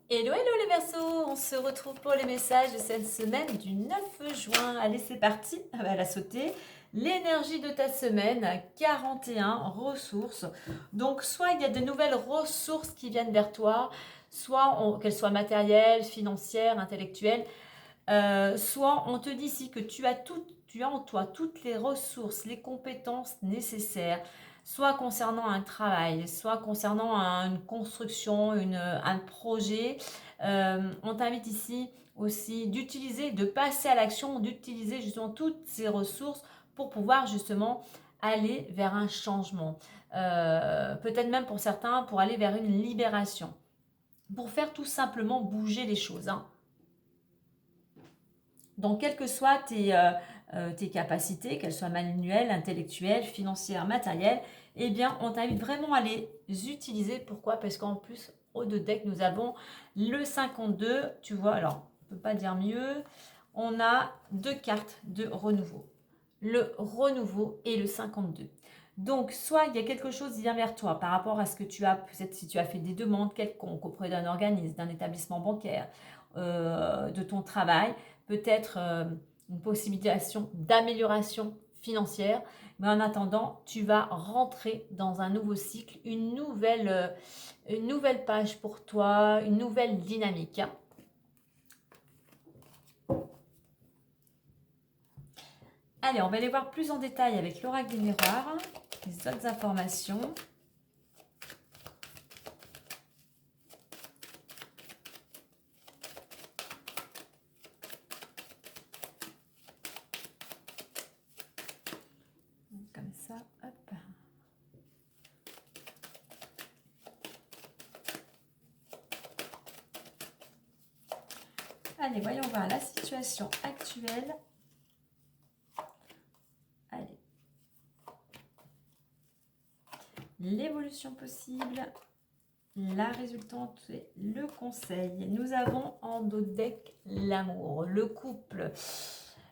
Hello, hello les Verseaux, on se retrouve pour les messages de cette semaine du 9 juin. Allez, c'est parti, elle a sauté. L'énergie de ta semaine, 41 ressources. Donc, soit il y a de nouvelles ressources qui viennent vers toi, soit qu'elles soient matérielles, financières, intellectuelles, soit on te dit ici que tu as en toi toutes les ressources, les compétences nécessaires, soit concernant un travail, soit concernant une construction, un projet. On t'invite ici aussi d'utiliser, de passer à l'action, d'utiliser justement toutes ces ressources pour pouvoir justement aller vers un changement. Peut-être même pour certains, pour aller vers une libération. Pour faire tout simplement bouger les choses, hein. Donc, quelles que soient tes capacités, qu'elles soient manuelles, intellectuelles, financières, matérielles, eh bien, on t'invite vraiment à les utiliser. Pourquoi? Parce qu'en plus, au deux deck, nous avons le 52. Tu vois, alors, on ne peut pas dire mieux. On a deux cartes de renouveau. Le renouveau et le 52. Donc, soit il y a quelque chose qui vient vers toi par rapport à ce que tu as, peut-être si tu as fait des demandes quelconques auprès d'un organisme, d'un établissement bancaire, de ton travail, peut-être une possibilité d'amélioration financière. Mais en attendant, tu vas rentrer dans un nouveau cycle, une nouvelle page pour toi, une nouvelle dynamique. Allez, on va aller voir plus en détail avec l'oracle des miroirs, les autres informations. Comme ça, hop. Allez, voyons voir la situation actuelle. Allez. L'évolution possible, la résultante et le conseil. Nous avons en dos de deck l'amour, le couple.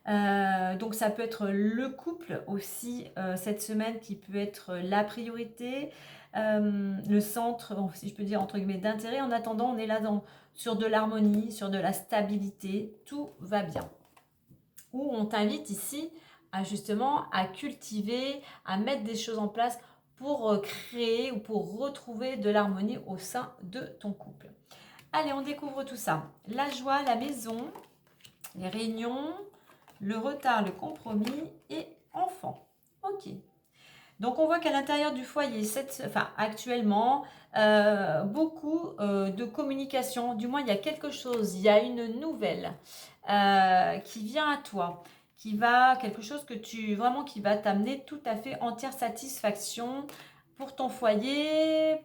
Donc ça peut être le couple aussi cette semaine qui peut être la priorité, le centre, si je peux dire entre guillemets, d'intérêt. En attendant, on est là sur de l'harmonie, sur de la stabilité, tout va bien. Où on t'invite ici à justement à cultiver, à mettre des choses en place pour créer ou pour retrouver de l'harmonie au sein de ton couple. Allez, on découvre tout ça. La joie, la maison, les réunions, le retard, le compromis et enfant. Ok. Donc on voit qu'à l'intérieur du foyer, actuellement, beaucoup de communication, du moins il y a quelque chose, il y a une nouvelle qui vient à toi, quelque chose qui va t'amener tout à fait entière satisfaction pour ton foyer,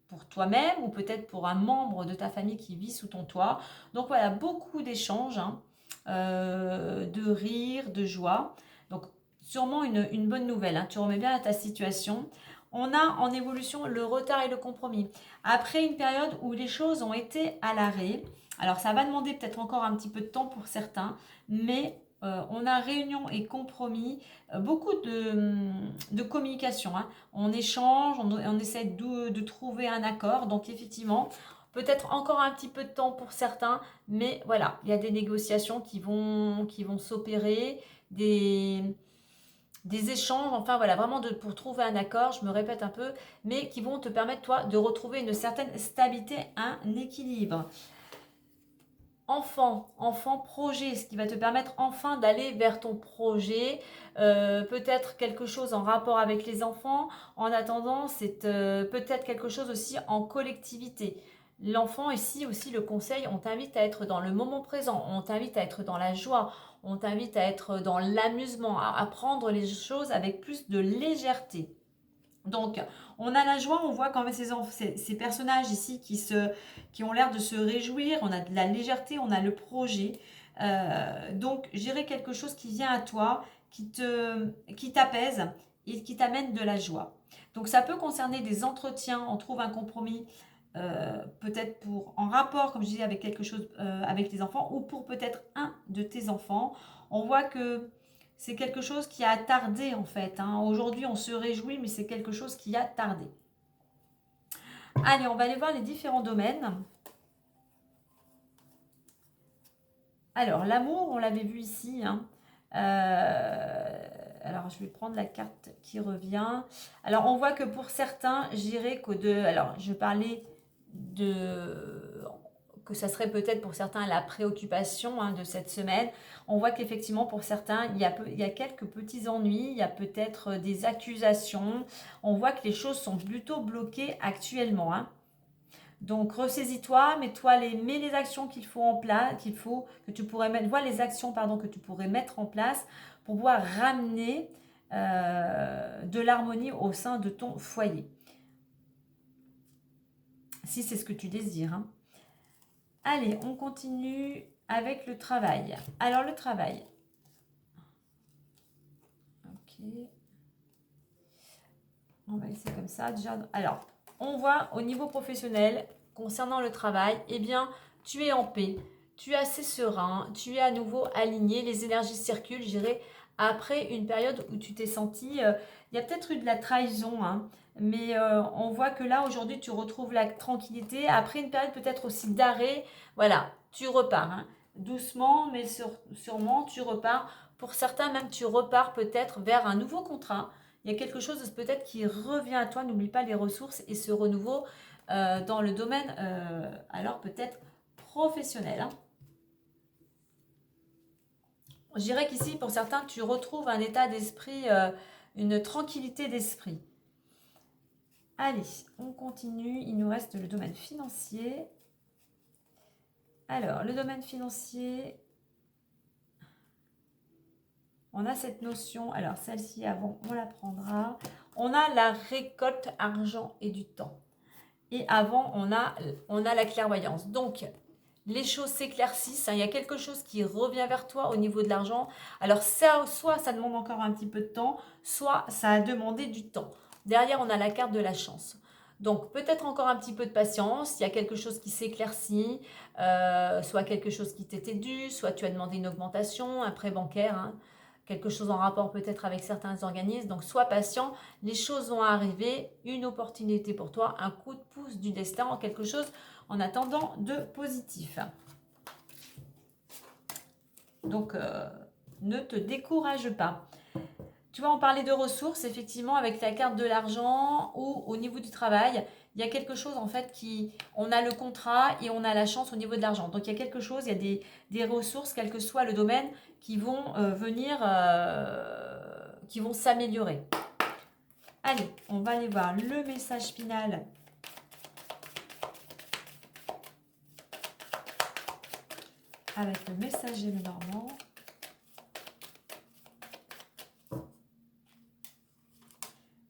pour toi-même ou peut-être pour un membre de ta famille qui vit sous ton toit. Donc voilà, beaucoup d'échanges, hein, de rire, de joie. Donc sûrement une bonne nouvelle, hein. Tu remets bien à ta situation. On a en évolution le retard et le compromis. Après une période où les choses ont été à l'arrêt, alors ça va demander peut-être encore un petit peu de temps pour certains, mais on a réunion et compromis, beaucoup de communication, hein. On échange, on essaie de trouver un accord. Donc effectivement, peut-être encore un petit peu de temps pour certains, mais voilà, il y a des négociations qui vont s'opérer, des échanges, enfin voilà, vraiment pour trouver un accord, je me répète un peu, mais qui vont te permettre, toi, de retrouver une certaine stabilité, un équilibre. Enfant projet, ce qui va te permettre enfin d'aller vers ton projet, peut-être quelque chose en rapport avec les enfants. En attendant, c'est peut-être quelque chose aussi en collectivité. L'enfant ici aussi, le conseil, on t'invite à être dans le moment présent, on t'invite à être dans la joie, on t'invite à être dans l'amusement, à prendre les choses avec plus de légèreté. Donc, on a la joie, on voit quand même ces personnages ici qui ont l'air de se réjouir, on a de la légèreté, on a le projet. Donc, j'irai quelque chose qui vient à toi, qui t'apaise et qui t'amène de la joie. Donc, ça peut concerner des entretiens, on trouve un compromis, peut-être en rapport, comme je disais, avec quelque chose avec les enfants, ou pour peut-être un de tes enfants. On voit que c'est quelque chose qui a tardé en fait, hein. Aujourd'hui, on se réjouit, mais c'est quelque chose qui a tardé. Allez, on va aller voir les différents domaines. Alors, l'amour, on l'avait vu ici. Hein. Alors, je vais prendre la carte qui revient. Alors, on voit que pour certains, j'irais que de... Alors, je parlais de... que ça serait peut-être pour certains la préoccupation hein, de cette semaine. On voit qu'effectivement, pour certains, il y a quelques petits ennuis, il y a peut-être des accusations. On voit que les choses sont plutôt bloquées actuellement. Hein. Donc ressaisis-toi, mets les actions qu'il faut en place, que tu pourrais mettre, vois les actions pardon que tu pourrais mettre en place pour pouvoir ramener de l'harmonie au sein de ton foyer. Si c'est ce que tu désires. Hein. Allez, on continue avec le travail. Alors le travail. Ok. On va laisser comme ça déjà. Alors, on voit au niveau professionnel, concernant le travail, eh bien, tu es en paix, tu es assez serein, tu es à nouveau aligné, les énergies circulent, je dirais, après une période où tu t'es senti, il y a peut-être eu de la trahison, hein, mais on voit que là, aujourd'hui, tu retrouves la tranquillité, après une période peut-être aussi d'arrêt, voilà, tu repars, hein, doucement, mais sûrement, tu repars. Pour certains, même, tu repars peut-être vers un nouveau contrat. Il y a quelque chose peut-être qui revient à toi. N'oublie pas les ressources et ce renouveau dans le domaine, alors peut-être professionnel. Hein. Je dirais qu'ici, pour certains, tu retrouves un état d'esprit, une tranquillité d'esprit. Allez, on continue. Il nous reste le domaine financier. Alors, le domaine financier, on a cette notion. Alors, celle-ci, avant, on la prendra. On a la récolte, argent et du temps. Et avant, on a la clairvoyance. Donc, les choses s'éclaircissent. Hein, il y a quelque chose qui revient vers toi au niveau de l'argent. Alors, ça, soit ça demande encore un petit peu de temps, soit ça a demandé du temps. Derrière, on a la carte de la chance. Donc, peut-être encore un petit peu de patience. Il y a quelque chose qui s'éclaircit. Soit quelque chose qui t'était dû, soit tu as demandé une augmentation, un prêt bancaire. Hein, quelque chose en rapport peut-être avec certains organismes. Donc, sois patient, les choses vont arriver, une opportunité pour toi, un coup de pouce du destin, quelque chose en attendant de positif. Donc, ne te décourage pas. Tu vois, on parlait de ressources, effectivement, avec la carte de l'argent ou au niveau du travail. Il y a quelque chose, en fait, on a le contrat et on a la chance au niveau de l'argent. Donc, il y a quelque chose, il y a des ressources, quel que soit le domaine, qui vont venir, qui vont s'améliorer. Allez, on va aller voir le message final avec le messager Lenormand.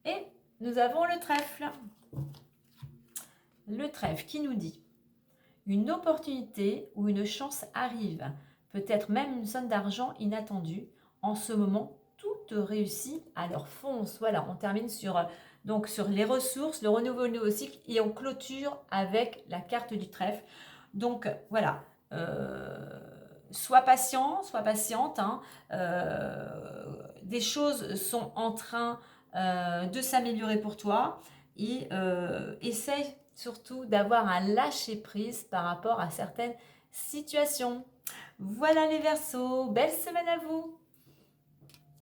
Et nous avons le trèfle. Le trèfle qui nous dit une opportunité ou une chance arrive, peut-être même une somme d'argent inattendue. En ce moment, tout te réussit, alors fonce. Voilà, on termine sur les ressources, le renouveau, le nouveau cycle, et on clôture avec la carte du trèfle. Donc voilà, sois patient, sois patiente. Hein, des choses sont en train de s'améliorer pour toi et essaye surtout d'avoir un lâcher-prise par rapport à certaines situations. Voilà les Verseaux, belle semaine à vous!